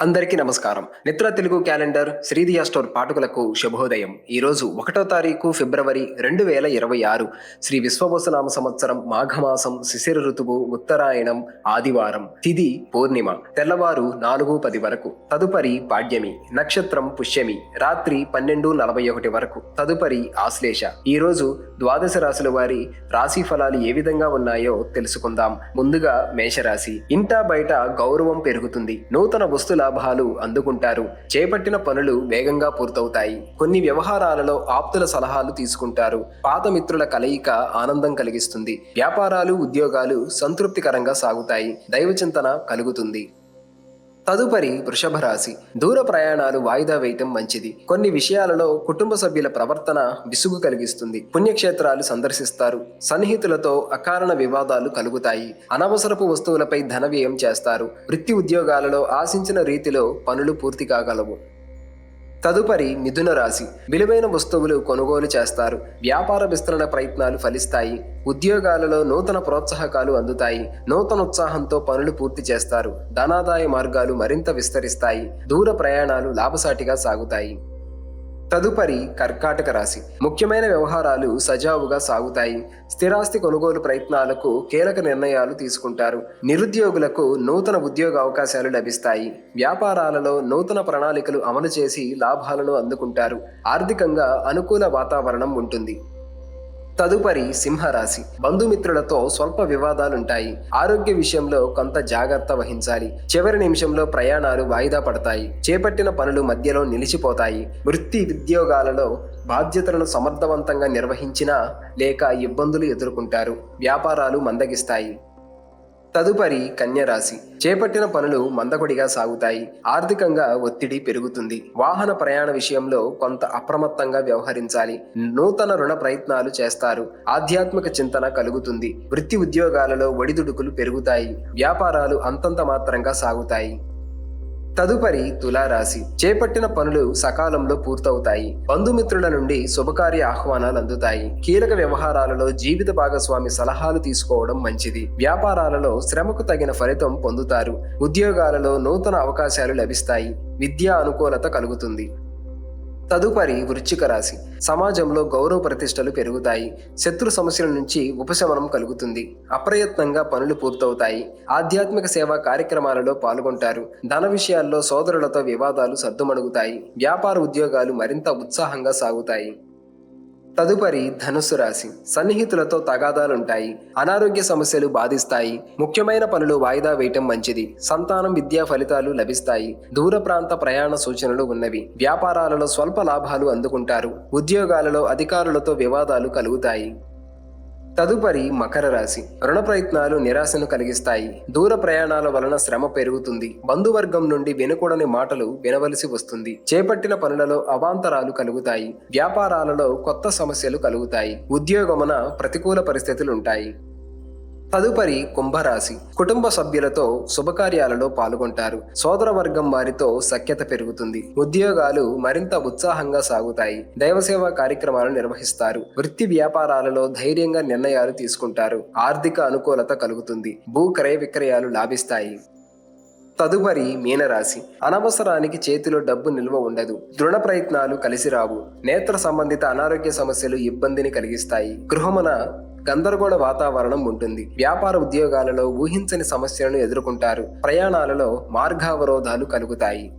అందరికీ నమస్కారం. నిత్ర Telugu calendar శ్రీదియా store పాఠకులకు శుభోదయం. ఈరోజు 1వ తారీఖు ఫిబ్రవరి 2026 శ్రీ విశ్వవసునామ సంవత్సరం మాఘమాసం శిశిర ఋతువు ఉత్తరాయణం ఆదివారం. తిథి పూర్ణిమ. తెల్లవారు 4:10 వరకు. తదుపరి పాడ్యమి. నక్షత్రం పుష్యమి. రాత్రి 12:41 వరకు. తదుపరి ఆశ్లేష. ఈరోజు ద్వాదశ రాశుల వారి రాశి ఫలాలు ఏ విధంగా ఉన్నాయో తెలుసుకుందాం. ముందుగా మేషరాశి. ఇంటా బయట గౌరవం పెరుగుతుంది. నూతన వస్తు లాభాలు అందుకుంటారు. చేపట్టిన పనులు వేగంగా పూర్తవుతాయి. కొన్ని వ్యవహారాలలో ఆప్తుల సలహాలు తీసుకుంటారు. పాత మిత్రుల కలయిక ఆనందం కలిగిస్తుంది. వ్యాపారాలు, ఉద్యోగాలు సంతృప్తికరంగా సాగుతాయి. దైవచింతన కలుగుతుంది. తదుపరి వృషభ రాశి. దూర ప్రయాణాలు వాయిదా వేయటం మంచిది. కొన్ని విషయాలలో కుటుంబ సభ్యుల ప్రవర్తన విసుగు కలిగిస్తుంది. పుణ్యక్షేత్రాలు సందర్శిస్తారు. సన్నిహితులతో అకారణ వివాదాలు కలుగుతాయి. అనవసరపు వస్తువులపై ధన వ్యయం చేస్తారు. వృత్తి ఉద్యోగాలలో ఆశించిన రీతిలో పనులు పూర్తి కాగలవు. తదుపరి మిథున రాశి. విలువైన వస్తువులు కొనుగోలు చేస్తారు. వ్యాపార విస్తరణ ప్రయత్నాలు ఫలిస్తాయి. ఉద్యోగాలలో నూతన ప్రోత్సాహకాలు అందుతాయి. నూతన ఉత్సాహంతో పనులు పూర్తి చేస్తారు. ధనాదాయ మార్గాలు మరింత విస్తరిస్తాయి. దూర ప్రయాణాలు లాభసాటిగా సాగుతాయి. తదుపరి కర్కాటక రాశి. ముఖ్యమైన వ్యవహారాలు సజావుగా సాగుతాయి. స్థిరాస్తి కొనుగోలు ప్రయత్నాలకు కీలక నిర్ణయాలు తీసుకుంటారు. నిరుద్యోగులకు నూతన ఉద్యోగ అవకాశాలు లభిస్తాయి. వ్యాపారాలలో నూతన ప్రణాళికలు అమలు చేసి లాభాలను అందుకుంటారు. ఆర్థికంగా అనుకూల వాతావరణం ఉంటుంది. తదుపరి సింహరాశి. బంధుమిత్రులతో స్వల్ప వివాదాలుంటాయి. ఆరోగ్య విషయంలో కొంత జాగ్రత్త వహించాలి. చివరి నిమిషంలో ప్రయాణాలు వాయిదా పడతాయి. చేపట్టిన పనులు మధ్యలో నిలిచిపోతాయి. వృత్తి ఉద్యోగాలలో బాధ్యతలను సమర్థవంతంగా నిర్వహించినా లేక ఇబ్బందులు ఎదుర్కొంటారు. వ్యాపారాలు మందగిస్తాయి. తదుపరి కన్యరాశి. చేపట్టిన పనులు మందకొడిగా సాగుతాయి. ఆర్థికంగా ఒత్తిడి పెరుగుతుంది. వాహన ప్రయాణ విషయంలో కొంత అప్రమత్తంగా వ్యవహరించాలి. నూతన రుణ ప్రయత్నాలు చేస్తారు. ఆధ్యాత్మిక చింతన కలుగుతుంది. వృత్తి ఉద్యోగాలలో ఒడిదుడుకులు పెరుగుతాయి. వ్యాపారాలు అంతంత మాత్రంగా సాగుతాయి. తదుపరి తులారాశి. చేపట్టిన పనులు సకాలంలో పూర్తవుతాయి. బంధుమిత్రుల నుండి శుభకార్య ఆహ్వానాలు అందుతాయి. కీలక వ్యవహారాలలో జీవిత భాగస్వామి సలహాలు తీసుకోవడం మంచిది. వ్యాపారాలలో శ్రమకు తగిన ఫలితం పొందుతారు. ఉద్యోగాలలో నూతన అవకాశాలు లభిస్తాయి. విద్యా అనుకూలత కలుగుతుంది. తదుపరి వృశ్చిక రాశి. సమాజంలో గౌరవ ప్రతిష్టలు పెరుగుతాయి. శత్రు సమస్యల నుంచి ఉపశమనం కలుగుతుంది. అప్రయత్నంగా పనులు పూర్తవుతాయి. ఆధ్యాత్మిక సేవా కార్యక్రమాలలో పాల్గొంటారు. ధన విషయాల్లో సోదరులతో వివాదాలు సద్దుమణుగుతాయి. వ్యాపార ఉద్యోగాలు మరింత ఉత్సాహంగా సాగుతాయి. తదుపరి ధనుస్సు రాశి. సన్నిహితులతో తగాదాలుంటాయి. అనారోగ్య సమస్యలు బాధిస్తాయి. ముఖ్యమైన పనులు వాయిదా వేయటం మంచిది. సంతానం, విద్యా ఫలితాలు లభిస్తాయి. దూర ప్రాంత ప్రయాణ సూచనలు ఉన్నవి. వ్యాపారాలలో స్వల్ప లాభాలు అందుకుంటారు. ఉద్యోగాలలో అధికారులతో వివాదాలు కలుగుతాయి. తదుపరి మకర రాశి. రుణ ప్రయత్నాలు నిరాశను కలిగిస్తాయి. దూర ప్రయాణాల వలన శ్రమ పెరుగుతుంది. బంధువర్గం నుండి వినకూడని మాటలు వినవలసి వస్తుంది. చేపట్టిన పనులలో అవాంతరాలు కలుగుతాయి. వ్యాపారాలలో కొత్త సమస్యలు కలుగుతాయి. ఉద్యోగమున ప్రతికూల పరిస్థితులుంటాయి. తదుపరి కుంభరాశి. కుటుంబ సభ్యులతో శుభకార్యాలలో పాల్గొంటారు. సోదర వర్గం వారితో సఖ్యత పెరుగుతుంది. ఉద్యోగాలు మరింత ఉత్సాహంగా సాగుతాయి. దైవసేవా కార్యక్రమాలు నిర్వహిస్తారు. వృత్తి వ్యాపారాలలో ధైర్యంగా నిర్ణయాలు తీసుకుంటారు. ఆర్థిక అనుకూలత కలుగుతుంది. భూ క్రయ విక్రయాలు లాభిస్తాయి. తదుపరి మీనరాశి. అనవసరానికి చేతిలో డబ్బు నిల్వ ఉండదు. దృఢ ప్రయత్నాలు కలిసి రావు. నేత్ర సంబంధిత అనారోగ్య సమస్యలు ఇబ్బందిని కలిగిస్తాయి. గృహమున గందరగోళ వాతావరణం ఉంటుంది. వ్యాపార ఉద్యోగాలలో ఊహించని సమస్యలను ఎదుర్కొంటారు. ప్రయాణాలలో మార్గావరోధాలు కలుగుతాయి.